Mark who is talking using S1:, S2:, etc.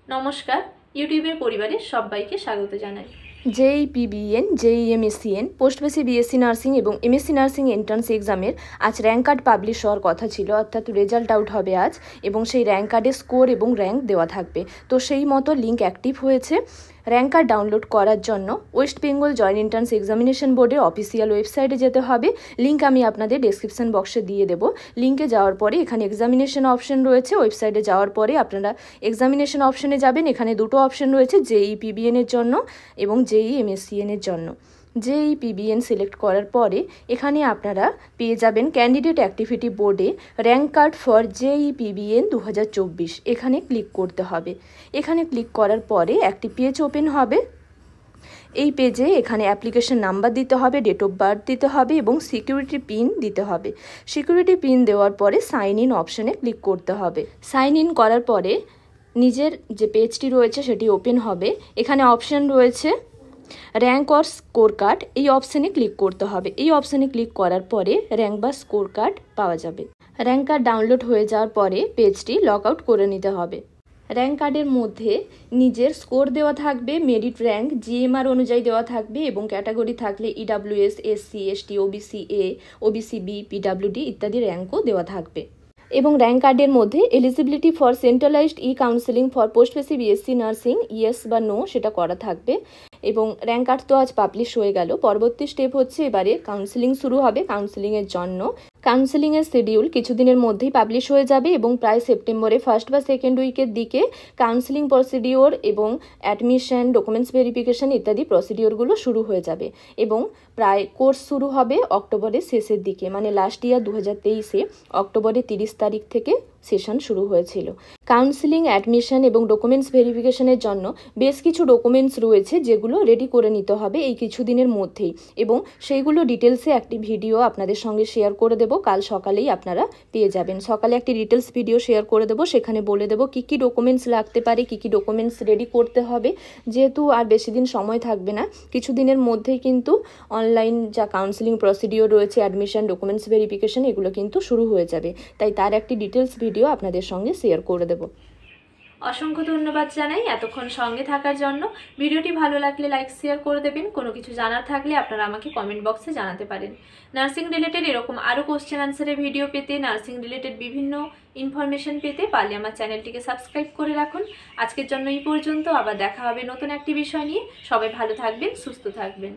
S1: নমস্কার, ইউটিউবের পরিবারে সবাইকে স্বাগত জানাই।
S2: JEPBN, JEM-SCN, পোস্ট বেসি বিএসসি নার্সিং এবং এমএসসি নার্সিং এন্ট্রান্স এক্সামের আজ র্যাঙ্ক কার্ড পাবলিশ হওয়ার কথা ছিল, অর্থাৎ রেজাল্ট আউট হবে আজ, এবং সেই র্যাঙ্ক কার্ডে স্কোর এবং র্যাঙ্ক দেওয়া থাকবে। তো সেই মতো লিঙ্ক অ্যাক্টিভ হয়েছে। র্যাঙ্ক কার্ড ডাউনলোড করার জন্য West Bengal joint entrance examination বোর্ডের অফিসিয়াল ওয়েবসাইটে যেতে হবে। লিঙ্ক আমি আপনাদের ডেসক্রিপশন বক্সে দিয়ে দেবো। লিঙ্কে যাওয়ার পরে এখানে এক্সামিনেশন অপশন রয়েছে। ওয়েবসাইটে যাওয়ার পরে আপনারা এক্সামিনেশন অপশনে যাবেন। এখানে দুটো অপশন রয়েছে, JEPBN এর জন্য এবং JEM-SCN এর জন্য। JEPBN সিলেক্ট করার পরে এখানে আপনারা পেয়ে যাবেন ক্যান্ডিডেট অ্যাক্টিভিটি বোর্ডে র্যাঙ্ক কার্ড ফর JEPBN 2024। এখানে ক্লিক করতে হবে। এখানে ক্লিক করার পরে একটি পেজ ওপেন হবে। এই পেজে এখানে অ্যাপ্লিকেশন নাম্বার দিতে হবে, ডেট অফ বার্থ দিতে হবে এবং সিকিউরিটি পিন দিতে হবে। সিকিউরিটি পিন দেওয়ার পরে সাইন ইন অপশানে ক্লিক করতে হবে। সাইন ইন করার পরে নিজের যে পেজটি রয়েছে সেটি ওপেন হবে। এখানে অপশান রয়েছে র্যাঙ্ক অর স্কোর কার্ড, এই অপশানে ক্লিক করতে হবে। এই অপশানে ক্লিক করার পরে র্যাঙ্ক বা স্কোর কার্ড পাওয়া যাবে। র্যাঙ্ক কার্ড ডাউনলোড হয়ে যাওয়ার পরে পেজটি লগ আউট করে নিতে হবে। র্যাঙ্ক কার্ডের মধ্যে নিজের স্কোর দেওয়া থাকবে, মেরিট র্যাঙ্ক GMR অনুযায়ী দেওয়া থাকবে এবং ক্যাটাগরি থাকলে EWS, SC, ST, OBC A, OBC B, PWD ইত্যাদি র্যাঙ্কও দেওয়া থাকবে। এবং র্যাঙ্ক কার্ডের মধ্যে eligibility for centralised counselling for post বেসি বিএসসি নার্সিং ইয়েস বা নো সেটা করা থাকবে। এবং র্যাঙ্ক কার্ড তো আজ পাবলিশ হয়ে গেল। পরবর্তী স্টেপ হচ্ছে এবারে কাউন্সেলিং শুরু হবে। কাউন্সেলিংয়ের জন্য কাউন্সেলিংয়ের শিডিউল কিছুদিনের মধ্যেই পাবলিশ হয়ে যাবে এবং প্রায় সেপ্টেম্বরে ফার্স্ট বা সেকেন্ড উইকের দিকে কাউন্সেলিং প্রসিডিওর এবং অ্যাডমিশন, ডকুমেন্টস ভেরিফিকেশন ইত্যাদি প্রসিডিওরগুলো শুরু হয়ে যাবে এবং প্রায় কোর্স শুরু হবে অক্টোবরের শেষের দিকে, মানে লাস্ট ইয়ার 2023-এ অক্টোবরের 30 তারিখ থেকে সেশন শুরু হয়েছিল। কাউন্সেলিং, অ্যাডমিশন এবং ডকুমেন্টস ভেরিফিকেশনের জন্য বেশ কিছু ডকুমেন্টস রয়েছে যেগুলো রেডি করে নিতে হবে এই কিছুদিনের মধ্যেই, এবং সেইগুলো ডিটেলসে একটি ভিডিও আপনাদের সঙ্গে শেয়ার করে দেবো। কাল সকালেই আপনারা পেয়ে যাবেন। সকালে একটি ডিটেলস ভিডিও শেয়ার করে দেবো, সেখানে বলে দেবো কী কী ডকুমেন্টস লাগতে পারে, কী কী ডকুমেন্টস রেডি করতে হবে। যেহেতু আর বেশি দিন সময় থাকবে না, কিছুদিনের মধ্যেই কিন্তু অনলাইন যা কাউন্সেলিং প্রসিডিওর রয়েছে, অ্যাডমিশন, ডকুমেন্টস ভেরিফিকেশন এগুলো কিন্তু শুরু হয়ে যাবে। তাই তার একটি ডিটেলস ভিডিও আপনাদের সঙ্গে শেয়ার করে দেবো।
S1: অসংখ্য ধন্যবাদ জানাই এতক্ষণ সঙ্গে থাকার জন্য। ভিডিওটি ভালো লাগলে লাইক শেয়ার করে দেবেন। কোনো কিছু জানার থাকলে আপনারা আমাকে কমেন্ট বক্সে জানাতে পারেন। নার্সিং রিলেটেড এরকম আরও কোশ্চেন আনসারের ভিডিও পেতে, নার্সিং রিলেটেড বিভিন্ন ইনফরমেশন পেতে পারলে আমার চ্যানেলটিকে সাবস্ক্রাইব করে রাখুন। আজকের জন্য এই পর্যন্ত, আবার দেখা হবে নতুন একটি বিষয় নিয়ে। সবাই ভালো থাকবেন, সুস্থ থাকবেন।